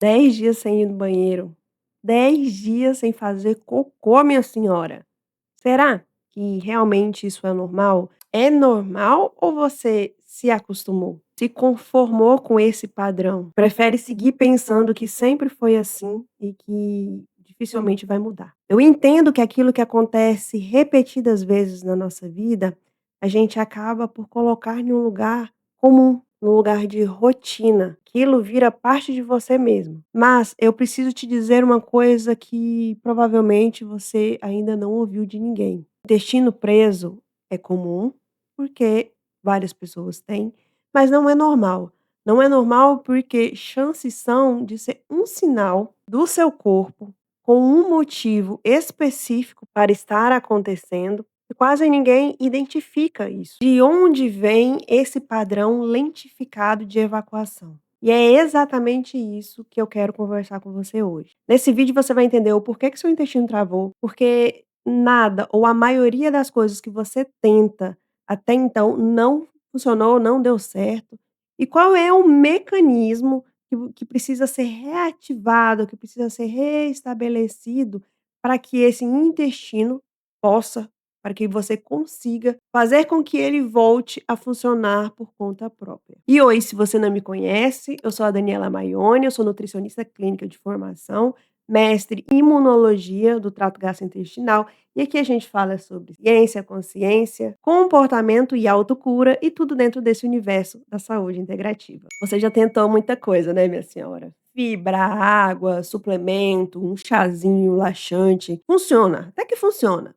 10 dias sem ir no banheiro, 10 dias sem fazer cocô, minha senhora. Será que realmente isso é normal? É normal ou você se acostumou? Se conformou com esse padrão? Prefere seguir pensando que sempre foi assim e que dificilmente vai mudar? Eu entendo que aquilo que acontece repetidas vezes na nossa vida, a gente acaba por colocar em um lugar comum, num lugar de rotina. Aquilo vira parte de você mesmo. Mas eu preciso te dizer uma coisa que provavelmente você ainda não ouviu de ninguém. Intestino preso é comum, porque várias pessoas têm, mas não é normal. Não é normal porque chances são de ser um sinal do seu corpo com um motivo específico para estar acontecendo e quase ninguém identifica isso. De onde vem esse padrão lentificado de evacuação? E é exatamente isso que eu quero conversar com você hoje. Nesse vídeo você vai entender o porquê que seu intestino travou, porque nada ou a maioria das coisas que você tenta até então não funcionou, não deu certo, e qual é o mecanismo que precisa ser reativado, que precisa ser restabelecido para que esse intestino possa, para que você consiga fazer com que ele volte a funcionar por conta própria. E oi, se você não me conhece, eu sou a Daniela Maione, eu sou nutricionista clínica de formação, mestre em imunologia do trato gastrointestinal, e aqui a gente fala sobre ciência, consciência, comportamento e autocura e tudo dentro desse universo da saúde integrativa. Você já tentou muita coisa, né, minha senhora? Fibra, água, suplemento, um chazinho laxante. Funciona, até que funciona.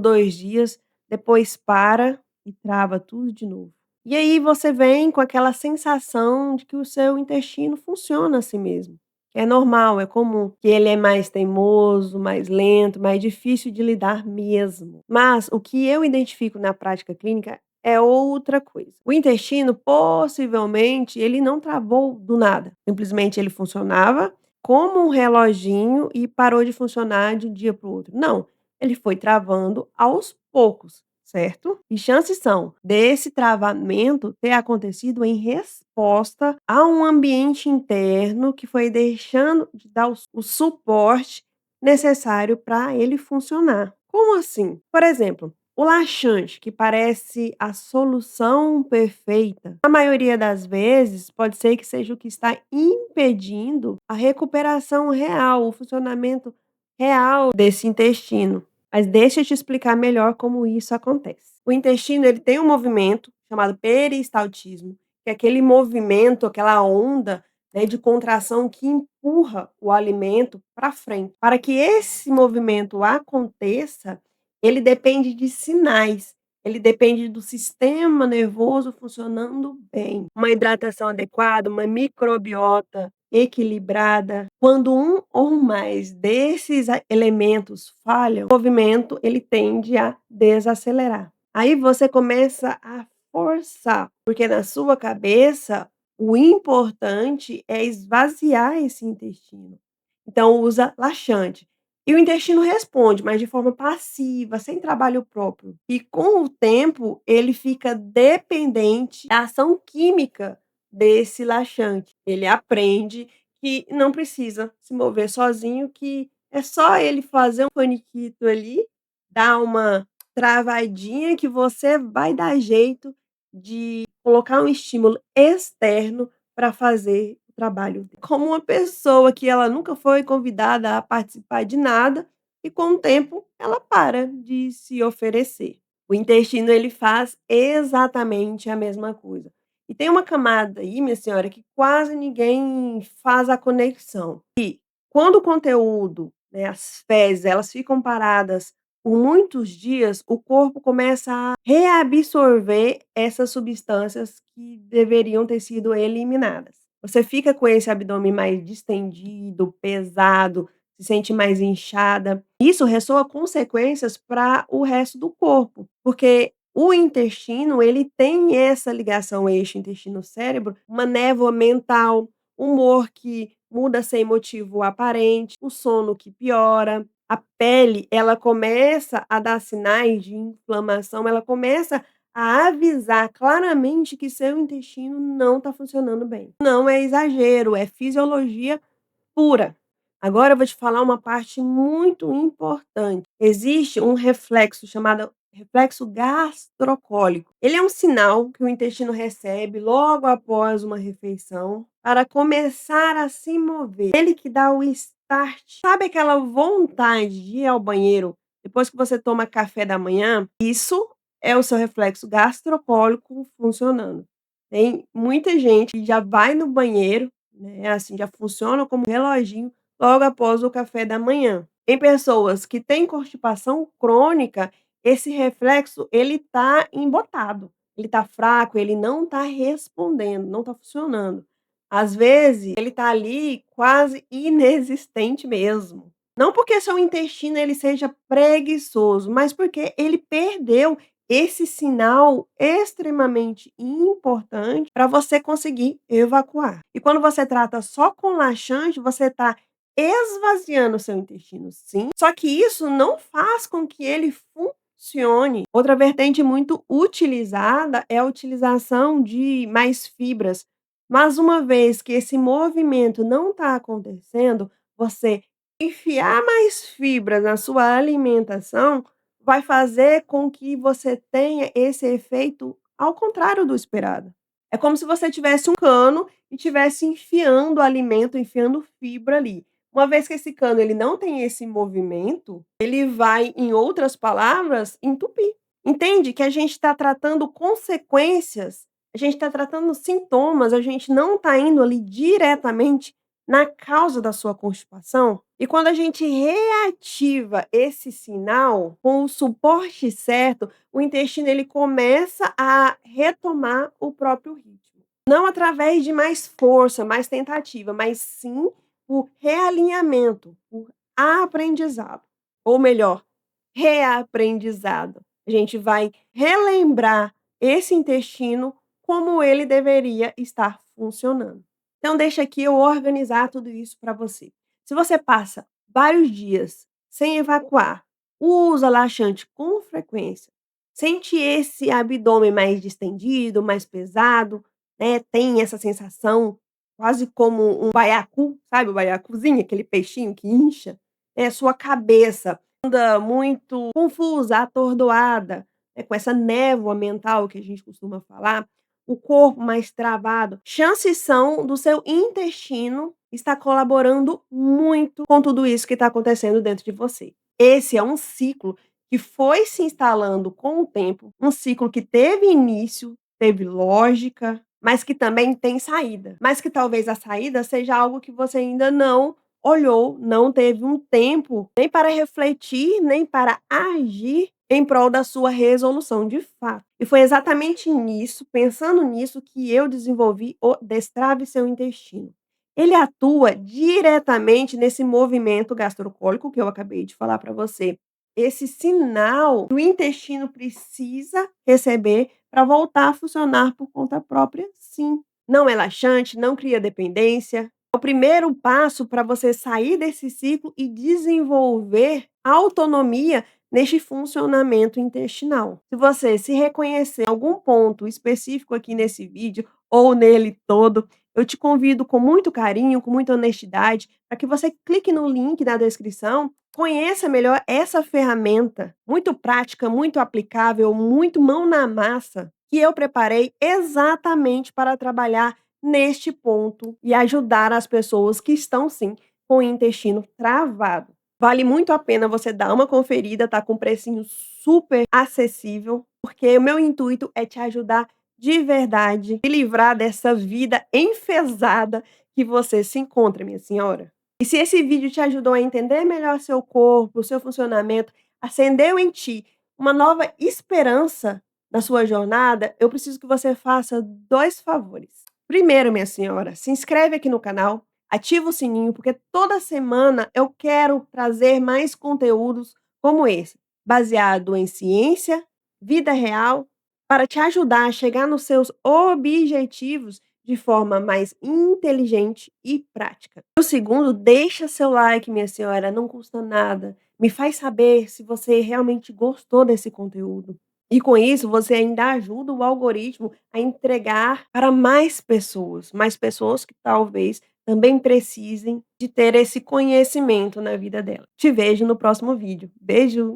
2 dias, depois para e trava tudo de novo. E aí você vem com aquela sensação de que o seu intestino funciona assim mesmo. É normal, é comum, que ele é mais teimoso, mais lento, mais difícil de lidar mesmo. Mas o que eu identifico na prática clínica é outra coisa. O intestino, possivelmente, ele não travou do nada. Simplesmente ele funcionava como um reloginho e parou de funcionar de um dia para o outro. Não, ele foi travando aos poucos, certo? E chances são desse travamento ter acontecido em resposta a um ambiente interno que foi deixando de dar o suporte necessário para ele funcionar. Como assim? Por exemplo, o laxante, que parece a solução perfeita, a maioria das vezes pode ser que seja o que está impedindo a recuperação real, o funcionamento real desse intestino. Mas deixa eu te explicar melhor como isso acontece. O intestino ele tem um movimento chamado peristaltismo, que é aquele movimento, aquela onda, né, de contração que empurra o alimento para frente. Para que esse movimento aconteça, ele depende de sinais, ele depende do sistema nervoso funcionando bem. Uma hidratação adequada, uma microbiota equilibrada. Quando um ou mais desses elementos falham, o movimento ele tende a desacelerar. Aí você começa a forçar, porque na sua cabeça o importante é esvaziar esse intestino. Então usa laxante. E o intestino responde, mas de forma passiva, sem trabalho próprio. E com o tempo, ele fica dependente da ação química desse laxante. Ele aprende que não precisa se mover sozinho, que é só ele fazer um faniquito ali, dar uma travadinha que você vai dar jeito de colocar um estímulo externo para fazer o trabalho dele. Como uma pessoa que ela nunca foi convidada a participar de nada e com o tempo ela para de se oferecer. O intestino ele faz exatamente a mesma coisa. E tem uma camada aí, minha senhora, que quase ninguém faz a conexão. E quando o conteúdo, né, as fezes, elas ficam paradas por muitos dias, o corpo começa a reabsorver essas substâncias que deveriam ter sido eliminadas. Você fica com esse abdômen mais distendido, pesado, se sente mais inchada. Isso ressoa consequências para o resto do corpo, porque o intestino, ele tem essa ligação eixo intestino-cérebro, uma névoa mental, humor que muda sem motivo aparente, o sono que piora, a pele, ela começa a dar sinais de inflamação, ela começa a avisar claramente que seu intestino não está funcionando bem. Não é exagero, é fisiologia pura. Agora eu vou te falar uma parte muito importante. Existe um reflexo chamado reflexo gastrocólico. Ele é um sinal que o intestino recebe logo após uma refeição para começar a se mover. Ele que dá o start. Sabe aquela vontade de ir ao banheiro depois que você toma café da manhã? Isso é o seu reflexo gastrocólico funcionando. Tem muita gente que já vai no banheiro, né, assim, já funciona como reloginho logo após o café da manhã. Em pessoas que têm constipação crônica, esse reflexo ele tá embotado, ele tá fraco, ele não tá respondendo, não tá funcionando. Às vezes, ele tá ali quase inexistente mesmo. Não porque seu intestino ele seja preguiçoso, mas porque ele perdeu esse sinal extremamente importante para você conseguir evacuar. E quando você trata só com laxante, você está esvaziando o seu intestino, sim, só que isso não faz com que ele funcione. Outra vertente muito utilizada é a utilização de mais fibras, mas uma vez que esse movimento não está acontecendo, você enfiar mais fibras na sua alimentação vai fazer com que você tenha esse efeito ao contrário do esperado. É como se você tivesse um cano e tivesse enfiando alimento, enfiando fibra ali. Uma vez que esse cano ele não tem esse movimento, ele vai, em outras palavras, entupir. Entende que a gente está tratando consequências, a gente está tratando sintomas, a gente não está indo ali diretamente na causa da sua constipação. E quando a gente reativa esse sinal com o suporte certo, o intestino ele começa a retomar o próprio ritmo. Não através de mais força, mais tentativa, mas sim por realinhamento, por aprendizado. Ou melhor, reaprendizado. A gente vai relembrar esse intestino como ele deveria estar funcionando. Então, deixa aqui eu organizar tudo isso para você. Se você passa vários dias sem evacuar, usa laxante com frequência, sente esse abdômen mais distendido, mais pesado, né? Tem essa sensação quase como um baiacu, sabe o baiacuzinho, aquele peixinho que incha? É, sua cabeça anda muito confusa, atordoada, né, com essa névoa mental que a gente costuma falar, o corpo mais travado, chances são do seu intestino estar colaborando muito com tudo isso que está acontecendo dentro de você. Esse é um ciclo que foi se instalando com o tempo, um ciclo que teve início, teve lógica, mas que também tem saída. Mas que talvez a saída seja algo que você ainda não olhou, não teve um tempo nem para refletir, nem para agir em prol da sua resolução de fato. E foi exatamente nisso, pensando nisso, que eu desenvolvi o Destrave Seu Intestino. Ele atua diretamente nesse movimento gastrocólico que eu acabei de falar para você. Esse sinal que o intestino precisa receber para voltar a funcionar por conta própria, sim. Não é laxante, não cria dependência, é o primeiro passo para você sair desse ciclo e desenvolver autonomia neste funcionamento intestinal. Se você se reconhecer em algum ponto específico aqui nesse vídeo ou nele todo, eu te convido com muito carinho, com muita honestidade, para que você clique no link na descrição, conheça melhor essa ferramenta muito prática, muito aplicável, muito mão na massa, que eu preparei exatamente para trabalhar neste ponto e ajudar as pessoas que estão sim com o intestino travado. Vale muito a pena você dar uma conferida, tá com um precinho super acessível, porque o meu intuito é te ajudar de verdade e livrar dessa vida enfesada que você se encontra, minha senhora. E se esse vídeo te ajudou a entender melhor seu corpo, o seu funcionamento, acendeu em ti uma nova esperança na sua jornada, eu preciso que você faça 2 favores. Primeiro, minha senhora, se inscreve aqui no canal, ativa o sininho, porque toda semana eu quero trazer mais conteúdos como esse, baseado em ciência, vida real, para te ajudar a chegar nos seus objetivos de forma mais inteligente e prática. O segundo, deixa seu like, minha senhora, não custa nada. Me faz saber se você realmente gostou desse conteúdo. E com isso, você ainda ajuda o algoritmo a entregar para mais pessoas que talvez também precisem de ter esse conhecimento na vida dela. Te vejo no próximo vídeo. Beijo.